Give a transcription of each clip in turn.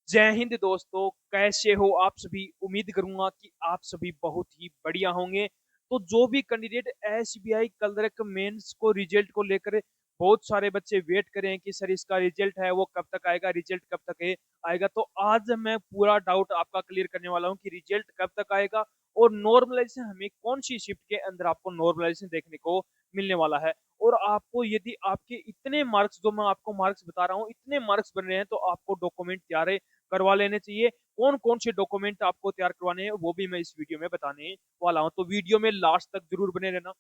जय हिंद दोस्तों, कैसे हो आप सभी। उम्मीद करूंगा कि आप सभी बहुत ही बढ़िया होंगे। तो जो भी कैंडिडेट एसबीआई क्लर्क मेंस को रिजल्ट को लेकर बहुत सारे बच्चे वेट कर रहे हैं कि सर इसका रिजल्ट है वो कब तक आएगा, रिजल्ट कब तक आएगा। तो आज मैं पूरा डाउट आपका क्लियर करने वाला हूं कि रिजल्ट कब तक आएगा और नॉर्मलाइजेशन हमें कौन सी शिफ्ट के अंदर आपको नॉर्मलाइजेशन देखने को मिलने वाला है। और आपको यदि आपके इतने मार्क्स, जो मैं आपको मार्क्स बता रहा हूँ, इतने मार्क्स बन रहे हैं तो आपको डॉक्यूमेंट तैयार करवा लेने चाहिए। कौन कौन से डॉक्यूमेंट आपको तैयार करवाने हैं वो भी मैं इस वीडियो में बताने वाला हूं, तो वीडियो में लास्ट तक जरूर बने रहना।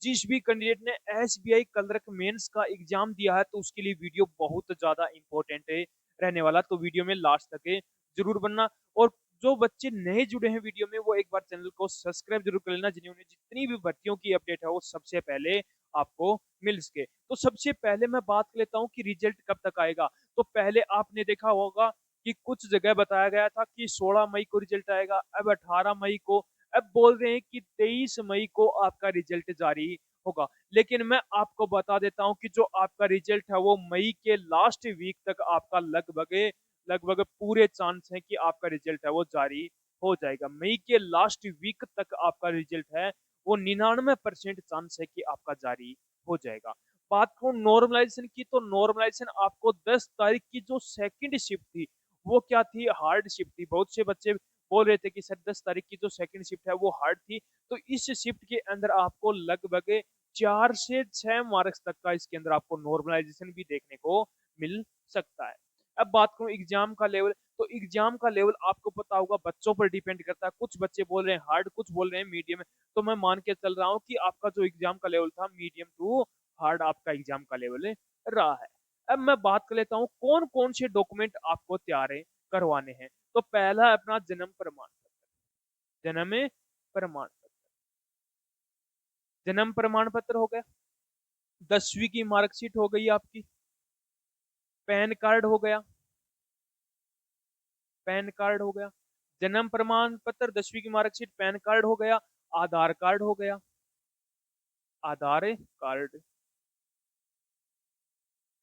जिस भी कैंडिडेट ने एसबीआई क्लर्क मेंस का एग्जाम दिया है तो उसके लिए वीडियो बहुत ज्यादा इंपॉर्टेंट है रहने वाला, तो वीडियो में लास्ट तक जरूर बनना। और जो बच्चे नए जुड़े हैं वीडियो में वो एक बार चैनल को सब्सक्राइब जरूर कर लेना, जिन्हें जितनी भी भर्तियों की अपडेट है वो सबसे पहले आपको मिल सके। तो सबसे पहले मैं बात कर लेता हूँ कि रिजल्ट कब तक आएगा। तो पहले आपने देखा होगा कि कुछ जगह बताया गया था कि 16 मई को रिजल्ट आएगा, अब 18 मई को, अब बोल रहे हैं कि 23 मई को आपका रिजल्ट जारी होगा। लेकिन मैं आपको बता देता हूं कि जो आपका रिजल्ट है वो मई के लास्ट वीक तक आपका लगभग लगभग पूरे चांस है कि आपका रिजल्ट है वो जारी हो जाएगा। मई के लास्ट वीक तक आपका रिजल्ट है वो 99% चांस है कि आपका जारी हो जाएगा। बात करूं नॉर्मलाइजेशन की, तो नॉर्मलाइजेशन आपको 10 तारीख की जो सेकंड शिफ्ट थी वो क्या थी, हार्ड शिफ्ट थी। बहुत से बच्चे बोल रहे थे कि सर 10 तारीख की जो सेकंड शिफ्ट है वो हार्ड थी। तो इस शिफ्ट के अंदर आपको लगभग 4 से 6 मार्क्स तक का इसके अंदर आपको नॉर्मलाइजेशन भी देखने को मिल सकता है। अब बात करूं एग्जाम का लेवल, तो एग्जाम का लेवल आपको पता होगा बच्चों पर डिपेंड करता है। कुछ बच्चे बोल रहे हैं हार्ड, कुछ बोल रहे हैं मीडियम। तो मैं मान के चल रहा हूँ कि आपका जो एग्जाम का लेवल था मीडियम टू हार्ड आपका एग्जाम का लेवल रहा है। अब मैं बात कर लेता हूँ कौन कौन से डॉक्यूमेंट आपको तैयार करवाने हैं। तो पहला है अपना जन्म प्रमाण पत्र। जन्म प्रमाण पत्र, जन्म प्रमाण पत्र हो गया। 10वीं की मार्कशीट हो गई आपकी। पैन कार्ड हो गया, पैन कार्ड हो गया। जन्म प्रमाण पत्र, 10वीं की मार्कशीट, पैन कार्ड हो गया। आधार कार्ड हो गया, आधार कार्ड,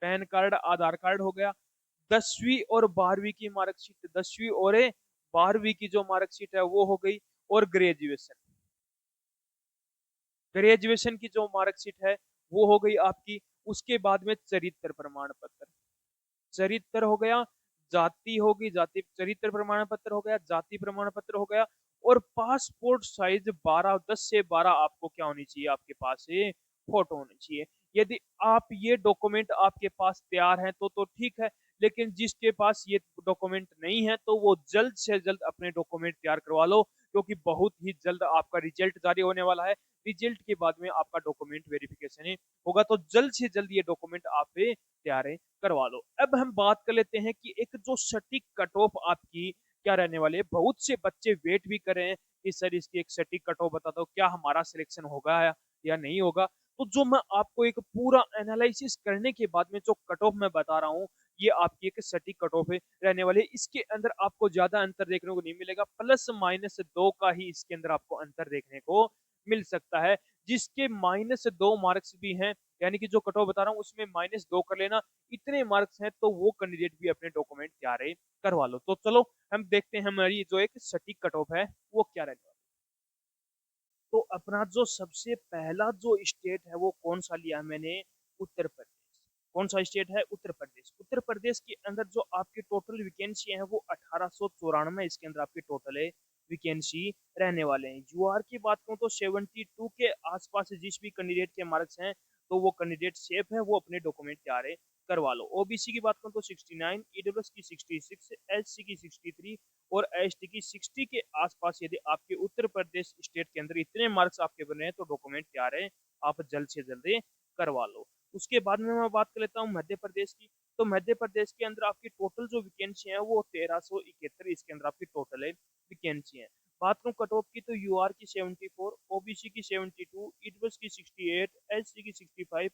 पैन कार्ड, आधार कार्ड हो गया। 10वीं और 12वीं की मार्कशीट, 10वीं और 12वीं की जो मार्कशीट है वो हो गई। और ग्रेजुएशन, ग्रेजुएशन की जो मार्कशीट है वो हो गई आपकी। उसके बाद में चरित्र प्रमाण पत्र, चरित्र हो गया। जाति होगी, जाति, चरित्र प्रमाण पत्र हो गया, जाति प्रमाण पत्र हो गया। और पासपोर्ट साइज 12, 10 से 12 आपको क्या होनी चाहिए, आपके पास ये फोटो होनी चाहिए। यदि आप ये डॉक्यूमेंट आपके पास तैयार है तो ठीक है। लेकिन जिसके पास ये डॉक्यूमेंट नहीं है तो वो जल्द से जल्द अपने डॉक्यूमेंट तैयार करवा लो, क्योंकि बहुत ही जल्द आपका रिजल्ट जारी होने वाला है। रिजल्ट के बाद में आपका डॉक्यूमेंट वेरिफिकेशन होगा, तो जल्द से जल्द ये डॉक्यूमेंट आप तैयार करवा लो। अब हम बात कर लेते हैं कि एक जो सटीक कट ऑफ आपकी क्या रहने वाले है। बहुत से बच्चे वेट भी कर रहे हैं कि सर इसकी एक सटीक कट ऑफ बता दो, क्या हमारा सिलेक्शन होगा या नहीं होगा। तो जो मैं आपको एक पूरा एनालिसिस करने के बाद में जो कट ऑफ मैं बता रहा हूँ, ये आपकी एक सटीक कट ऑफ रहने वाली है। इसके अंदर आपको ज्यादा अंतर देखने को नहीं मिलेगा, +-2 का ही इसके अंदर आपको अंतर देखने को मिल सकता है। जिसके -2 मार्क्स भी हैं, यानी कि जो कट ऑफ बता रहा हूँ उसमें -2 कर लेना, इतने मार्क्स हैं तो वो कैंडिडेट भी अपने डॉक्यूमेंट तैयार करवा लो। तो चलो हम देखते हैं हमारी जो एक सटीक कट ऑफ है वो क्या रहने वाली है। तो अपना जो सबसे पहला जो स्टेट है वो कौन सा लिया है मैंने, उत्तर प्रदेश। कौन सा स्टेट है, उत्तर प्रदेश। उत्तर प्रदेश के अंदर जो आपकी टोटल वैकेंसी है वो 1894 इसके अंदर आपके टोटल है वैकेंसी रहने वाले हैं। यूआर की बात करूं तो 72 के आसपास जिस भी कैंडिडेट के मार्क्स हैं तो वो कैंडिडेट सेफ है, वो अपने डॉक्यूमेंट तैयार करवा लो। ओबीसी की बात करूं तो 69, ईडब्ल्यूएस की 66, एससी की 63 और एसटी की 60 के आसपास यदि आपके उत्तर प्रदेश स्टेट के अंदर इतने मार्क्स आपके बने हैं तो डॉक्यूमेंट तैयार है, आप जल्द से जल्द करवा लो। उसके बाद में मैं बात कर लेता हूँ मध्य प्रदेश की। तो मध्य प्रदेश के अंदर आपकी टोटल जो वैकेंसी है वो 1371 इसके अंदर आपकी टोटल है वैकेंसी है। बात करूँ कट ऑफ की तो यूआर की 74, ओबीसी की 72, ईडब्ल्यूएस की 68, एससी की 65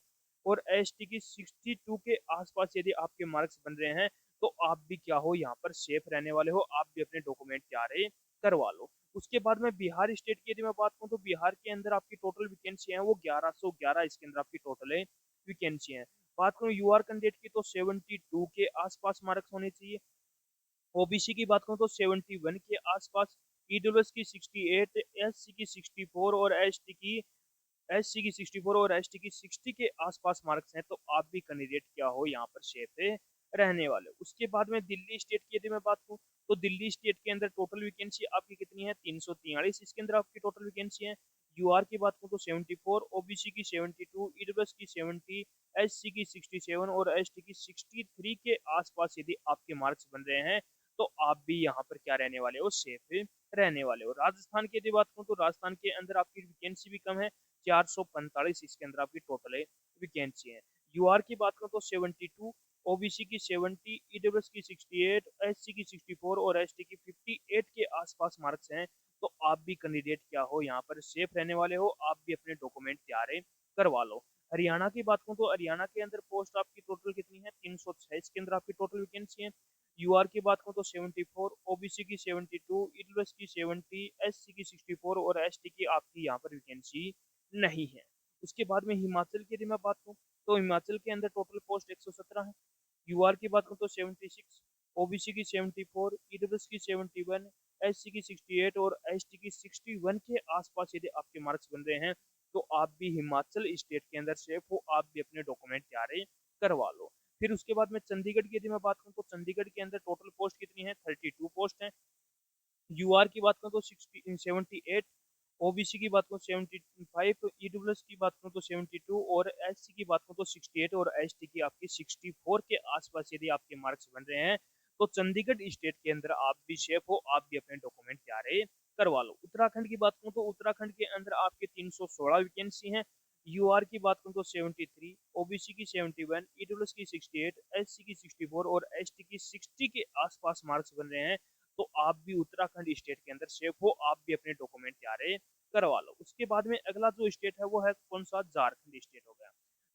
और एसटी की 62 के आसपास यदि आपके मार्क्स बन रहे हैं तो आप भी क्या हो, यहाँ पर सेफ रहने वाले हो, आप भी अपने डॉक्यूमेंट तैयार करवा लो। उसके बाद में बिहार स्टेट की यदि मैं बात करूँ तो बिहार के अंदर आपकी टोटल वैकेंसी है वो 1111 इसके अंदर आपकी टोटल है वैकेंसी है। बात करूँ यूआर कैंडिडेट की तो 72 के आसपास मार्क्स होने चाहिए। ओबीसी की बात करूँ तो 71 के आसपास, ईडब्ल्यूएस की 68, एससी की 64 और एससी की 64 और एसटी की 60 के आसपास मार्क्स हैं, तो आप भी कैंडिडेट क्या हो यहाँ पर शेप पे रहने वाले हो। उसके बाद में दिल्ली स्टेट की यदि मैं बात करूँ तो दिल्ली स्टेट के अंदर टोटल वैकेंसी आपकी कितनी है, 343 इसके अंदर आपकी टोटल वैकेंसी है। यूआर की बात करूँ तो 74, ओबीसी की 72, ईडब्ल्यूएस की 70, एससी की 67 और एसटी की 63 के आसपास यदि आपके मार्क्स बन रहे हैं, तो आप भी यहाँ पर क्या रहने वाले हो, सेफ रहने वाले हो। राजस्थान की यदि बात करूँ तो राजस्थान के अंदर आपकी वैकेंसी भी कम है, 445 इसके अंदर आपकी टोटल वैकेंसी है। यूआर की बात करूँ तो 72, ओबीसी की 70, ईडब्ल्यूएस की 68, एससी की 64 और एसटी की 58 के आसपास मार्क्स हैं, तो आप भी कैंडिडेट क्या हो यहाँ पर सेफ रहने वाले हो, आप भी अपने डॉक्यूमेंट तैयार करवा लो। हरियाणा की बात करूँ तो हरियाणा के अंदर पोस्ट आपकी टोटल कितनी है, 306 इसके अंदर आपकी टोटल वैकेंसी है। यूआर की बात करूँ तो 74, ओबीसी की 72, ईडब्ल्यूएस की 70, एससी की 64 और एसटी की आपकी यहाँ पर वैकेंसी नहीं है। उसके बाद में हिमाचल की यदि मैं बात करूँ तो हिमाचल के अंदर टोटल पोस्ट 117 है। यूआर की बात करूँ तो 76, ओबीसी की 74, ईडब्ल्यूएस की 71, एससी की 68 और एसटी की 61 के आसपास यदि आपके मार्क्स बन रहे हैं, तो आप भी हिमाचल स्टेट के अंदर सेफ हो, आप भी अपने डॉक्यूमेंट तैयार करवा लो। फिर उसके बाद में चंडीगढ़ की यदि मैं बात करूँ तो चंडीगढ़ के अंदर टोटल पोस्ट कितनी है, 32 पोस्ट है। यूआर की बात करूँ तो 78, ओबीसी की बात करूँ 75, ईडब्ल्यूएस की बात करूँ तो 72 और एससी की बात करूँ तो 68 और एसटी की आपकी 64 के आसपास यदि आपके मार्क्स बन रहे हैं, तो चंडीगढ़ स्टेट के अंदर आप भी शेफ हो, आप भी अपने डॉक्यूमेंट तैयार करवा लो। उत्तराखंड की बात करूँ तो उत्तराखंड के अंदर आपके 316 वैकेंसी हैं। यूआर की बात करूँ तो 73, ओबीसी की 71, ईडब्ल्यूएस की 68, एससी की 64 और एसटी की 60 के आसपास मार्क्स बन रहे हैं, तो आप भी उत्तराखंड स्टेट के अंदर सेफ हो, आप भी अपने डॉक्यूमेंट तैयार करवा लो। उसके बाद में अगला जो स्टेट है वो है कौन सा, झारखंड स्टेट हो गया।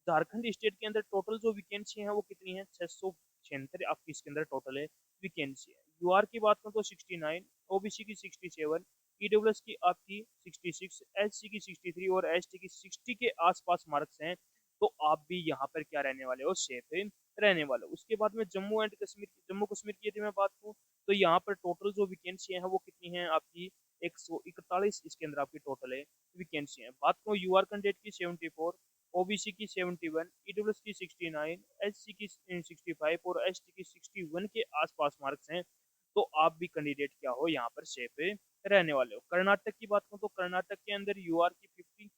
झारखंड स्टेट के अंदर टोटल जो वैकेंसी है वो कितनी है, 676 आपकी इसके अंदर टोटल है वैकेंसी है। यूआर की बात करूँ तो 69, ओबीसी की 67, ईडब्ल्यूएस की आपकी 66, एससी की 63 और एसटी की 60 के आसपास मार्क्स हैं, तो आप भी यहाँ पर क्या रहने वाले हो, सेफ रहने वाले हो। उसके बाद में जम्मू कश्मीर की यदि मैं बात करूँ तो यहाँ पर टोटल जो वैकेंसी है वो कितनी है आपकी, 141 इसके अंदर आपकी टोटल है वैकेंसी है। बात करूँ यूआर कैंडिडेट की 74, ओबीसी की 71, ईडब्ल्यूएस की 69, एससी की 65 और एसटी की 61 के आसपास मार्क्स हैं, तो आप भी कैंडिडेट क्या हो यहाँ पर सेफ रहने वाले हो। कर्नाटक की बात करूँ तो कर्नाटक के अंदर यूआर की 50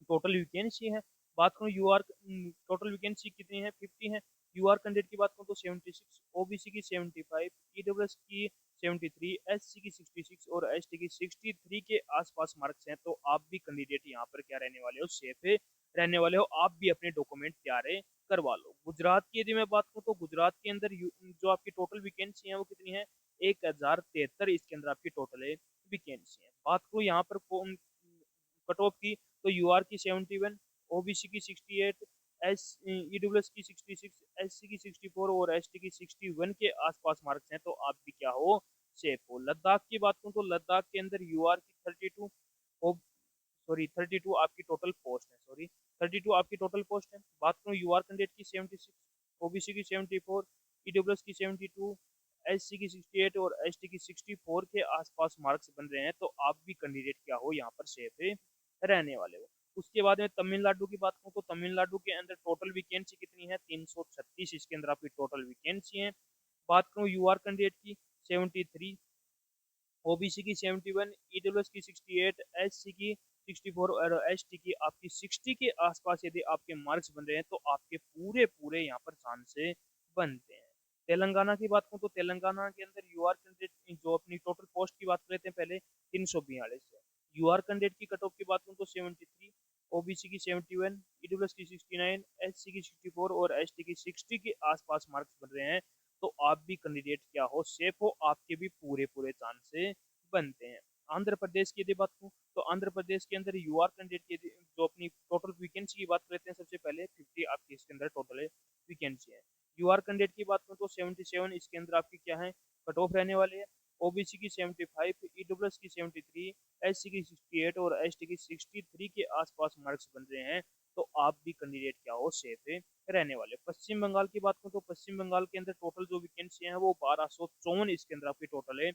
टोटल वैकेंसी है। बात करूँ यूआर टोटल वैकेंसी कितनी है, 50 है। यूआर कैंडिडेट की बात करूँ तो 76, ओबीसी की 75, ईडब्ल्यूएस की 73, एससी की 66 और एसटी की 63 के आसपास मार्क्स हैं, तो आप भी कैंडिडेट यहाँ पर क्या रहने वाले हो, सेफ रहने वाले हो, आप भी अपने डॉक्यूमेंट तैयार करवा लो। गुजरात की यदि मैं बात करूँ तो गुजरात के अंदर जो आपकी टोटल वैकेंसी है वो कितनी है, 1073 इसके अंदर आपकी टोटल वैकेंसी है। बात करूँ यहाँ पर कट ऑफ की तो यूआर की 71, ओबीसी की 68, एस ईडब्ल्यूएस की 66, एससी की 64 और एसटी की 61 के आसपास मार्क्स हैं, तो आप भी क्या हो, सेफ हो। लद्दाख की बात करूँ तो लद्दाख के अंदर यूआर की 32, सॉरी 32 आपकी टोटल पोस्ट है, सॉरी 32 आपकी टोटल पोस्ट है। बात करूँ यूआर कैंडिडेट की 76, ओबीसी की 74, ईडब्ल्यूएस की 72, एससी की 68 और एसटी की 64 के आसपास मार्क्स बन रहे हैं, तो आप भी कैंडिडेट क्या हो यहाँ पर सेफ रहने वाले हो। उसके बाद में तमिलनाडु की बात करूँ तो तमिलनाडु के अंदर टोटल वैकेंसी कितनी है, 336 इसके अंदर आपकी टोटल वैकेंसी है। बात करूँ यूआर कैंडिडेट की 73, ओबीसी की 71, ईडब्ल्यूएस की 68, एससी की 64 और एसटी की आपकी 60 के आसपास यदि आपके मार्क्स बन रहे हैं, तो आपके पूरे पूरे यहाँ पर चांस से बनते हैं। तेलंगाना की बात करूँ तो तेलंगाना के अंदर यूआर कैंडिडेट जो अपनी टोटल पोस्ट की बात कर लेते हैं पहले, 342 है। यूआर कैंडिडेट की कट ऑफ की बात करूँ तो 73, ओबीसी की 71, ईडब्ल्यूएस की 69, एससी की 64 और एसटी की 60 के आसपास मार्क्स बन रहे हैं, तो आप भी कैंडिडेट क्या हो, सेफ हो, आपके भी पूरे पूरे चांस से बनते हैं। आंध्र प्रदेश की यदि बात करूँ तो आंध्र प्रदेश के अंदर यूआर कैंडिडेट की जो अपनी टोटल वैकेंसी की बात करते हैं, सबसे पहले 50 आपकी इसके अंदर टोटल वैकेंसी है। यूआर कैंडिडेट की बात करूँ तो 77 इसके अंदर आपकी क्या है, कट ऑफ रहने वाले हैं। ओबीसी की 75, ईडब्ल्यूएस की 73, एससी की 68 और एसटी की 63 के आसपास मार्क्स बन रहे हैं, तो आप भी कैंडिडेट क्या हो सेफ रहने वाले। पश्चिम बंगाल की बात करूँ तो पश्चिम बंगाल के अंदर टोटल जो वैकेंसी है वो 1254 इसके अंदर आपकी टोटल है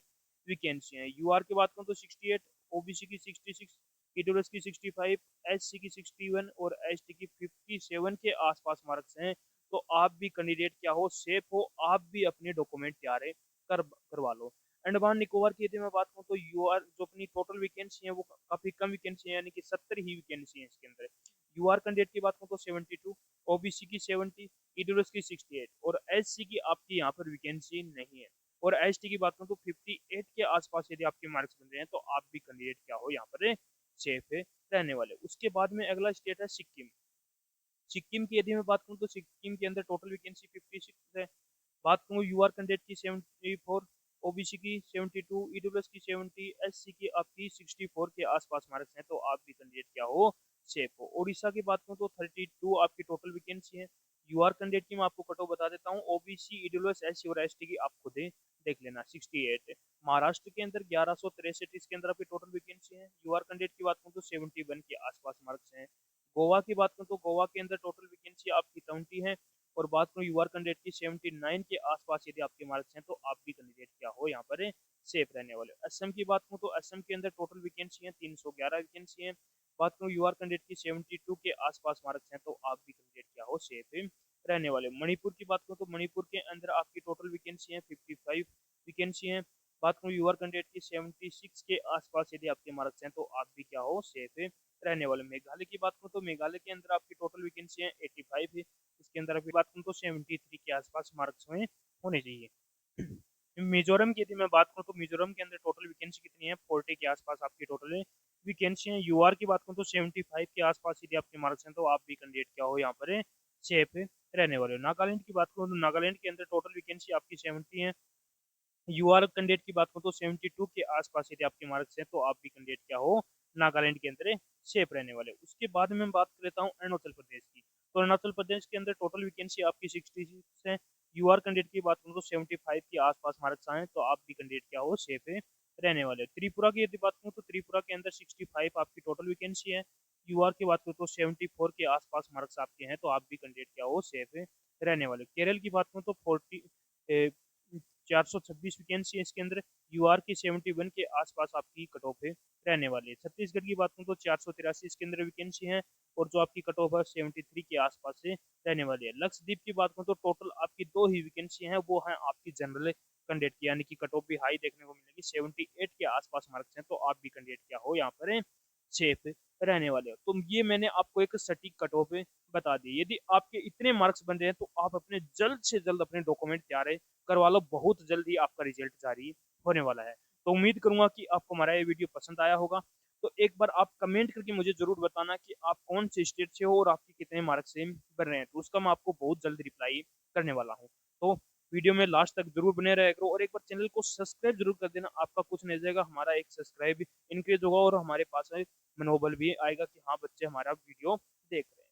वैकेंसी है। यूआर की बात करूँ तो 68, ओबीसी की 66, ईडब्ल्यूएस की 65, एससी की 61 और एसटी की 57 के आसपास मार्क्स हैं। तो आप भी कैंडिडेट क्या हो सेफ हो, आप भी अपने डॉक्यूमेंट तैयार करवा लो। अंडमान निकोबार की यदि मैं बात करूँ तो यूआर जो अपनी टोटल वैकेंसी है वो काफी कम वैकेंसी है, यानी कि 70 ही वैकेंसी है इसके अंदर। यूआर कैंडिडेट की बात करूँ तो 72, ओबीसी की 70, ईडब्ल्यूएस की 68 और एससी की आपकी यहाँ पर वैकेंसी नहीं है। और एसटी की बात करूँ तो 58 के आसपास यदि आपके मार्क्स बन रहे हैं तो आप भी कैंडिडेट क्या हो यहाँ पर सेफ रहने वाले। उसके बाद में अगला स्टेट है सिक्किम। सिक्किम की यदि मैं बात करूँ तो सिक्किम के अंदर टोटल वैकेंसी 56 है। बात करूँ यूआर कैंडिडेट की 74, ओबीसी की 72, ईडब्ल्यूएस की 70, एससी की आपकी 64 के आसपास मार्क्स हैं। तो आप भी कैंडिडेट क्या हो सेफ हो। उड़ीसा की बात करूँ तो 32 आपकी टोटल वैकेंसी है। यूआर कैंडिडेट की मैं आपको कटो बता देता हूँ, ओबीसी ईडब्ल्यूएस एससी और एसटी की आप खुद देख लेना 68। महाराष्ट्र के अंदर 1163 इसके अंदर आपकी टोटल वैकेंसी है। यूआर कैंडिडेट की बात करूँ तो 71 के आसपास मार्क्स हैं। गोवा की बात करूँ तो गोवा के अंदर टोटल वैकेंसी आपकी 20 है। और बात करूँ यूआर कैंडिडेट की 79 के आसपास यदि आपके मार्क्स हैं तो आप भी कैंडिडेट क्या हो यहाँ पर सेफ रहने वाले। असम की बात करूँ तो असम के अंदर टोटल वैकेंसी है 311 वैकेंसी है। बात करूँ यूआर कैंडिडेट की 72 के आसपास मार्क्स हैं तो आप भी कैंडिडेट क्या हो सेफ रहने वाले। मणिपुर की बात करूँ तो मणिपुर के अंदर आपकी टोटल वैकेंसी है 55 वैकेंसी है। बात करूँ यूआर कैंडिडेट की 76 के आसपास यदि आपके मार्क्स हैं तो आप भी क्या हो सेफ रहने वाले। मेघालय की बात करूँ तो मेघालय के अंदर आपकी टोटल वैकेंसी है 85 है। इसके अंदर अभी बात करूँ तो 73 के आसपास मार्क्स में होने चाहिए। मिजोरम की यदि मैं बात करूँ तो मिजोरम के अंदर टोटल वैकेंसी कितनी है 40 के आसपास आपकी टोटल वैकेंसी है। यूआर की बात करूँ तो 75 के आसपास यदि आपके मार्क्स हैं तो आप भी कैंडिडेट क्या हो यहाँ पर सेफ रहने वाले हो। नागालैंड की बात करूँ तो नागालैंड के अंदर टोटल वैकेंसी आपकी 70 है। यूआर कैंडिडेट की बात करूँ तो 72 के आसपास यदि आपके मार्क्स हैं तो आप भी कैंडिडेट क्या हो नागालैंड के अंदर सेफ रहने वाले। उसके बाद में बात कर लेता हूँ अरुणाचल प्रदेश की। तो अरुणाचल प्रदेश के अंदर टोटल वैकेंसी आपकी 66 है। यूआर कैंडिडेट की बात करूँ तो 75 के आसपास मार्क्स आए तो आप भी कैंडिडेट क्या हो सेफ रहने वाले। त्रिपुरा की यदि बात करूँ तो त्रिपुरा के अंदर 65 आपकी टोटल वैकेंसी है। यूआर की बात करूँ तो 74 के आसपास मार्क्स आपके हैं तो आप भी कैंडिडेट क्या हो सेफ रहने वाले। केरल की बात करूँ तो 426 वैकेंसी है इसके अंदर। यूआर की 71 के आसपास आपकी कट ऑफ है रहने वाली है। छत्तीसगढ़ की बात करूँ तो 483 इसके अंदर वैकेंसी है और जो आपकी कट ऑफ है 73 के आसपास से रहने वाली है। लक्षद्वीप की बात करूँ तो टोटल आपकी 2 ही वैकेंसी है, वो है आपकी जनरल कैंडिडेट की, यानी कि कट ऑफ भी हाई देखने को मिलेगी। 78 के आसपास मार्क्स हैं तो आप भी कैंडिडेट क्या हो यहाँ पर सेफ रहने वाले हो। तो ये मैंने आपको एक सटीक कट ऑफ बता दी। यदि आपके इतने मार्क्स बन रहे हैं तो आप अपने जल्द से जल्द अपने डॉक्यूमेंट तैयार करवा लो, बहुत जल्द ही आपका रिजल्ट जारी होने वाला है। तो उम्मीद करूंगा कि आपको हमारा ये वीडियो पसंद आया होगा। तो एक बार आप कमेंट करके मुझे जरूर बताना कि आप कौन से स्टेट से हो और आपके कितने मार्क्स से बन रहे हैं, तो उसका मैं आपको बहुत जल्द रिप्लाई करने वाला हूँ। तो वीडियो में लास्ट तक जरूर बने रहे करो और एक बार चैनल को सब्सक्राइब जरूर कर देना। आपका कुछ नहीं जाएगा, हमारा एक सब्सक्राइब इंक्रीज होगा और हमारे पास मनोबल भी आएगा कि हाँ बच्चे हमारा वीडियो देख रहे हैं।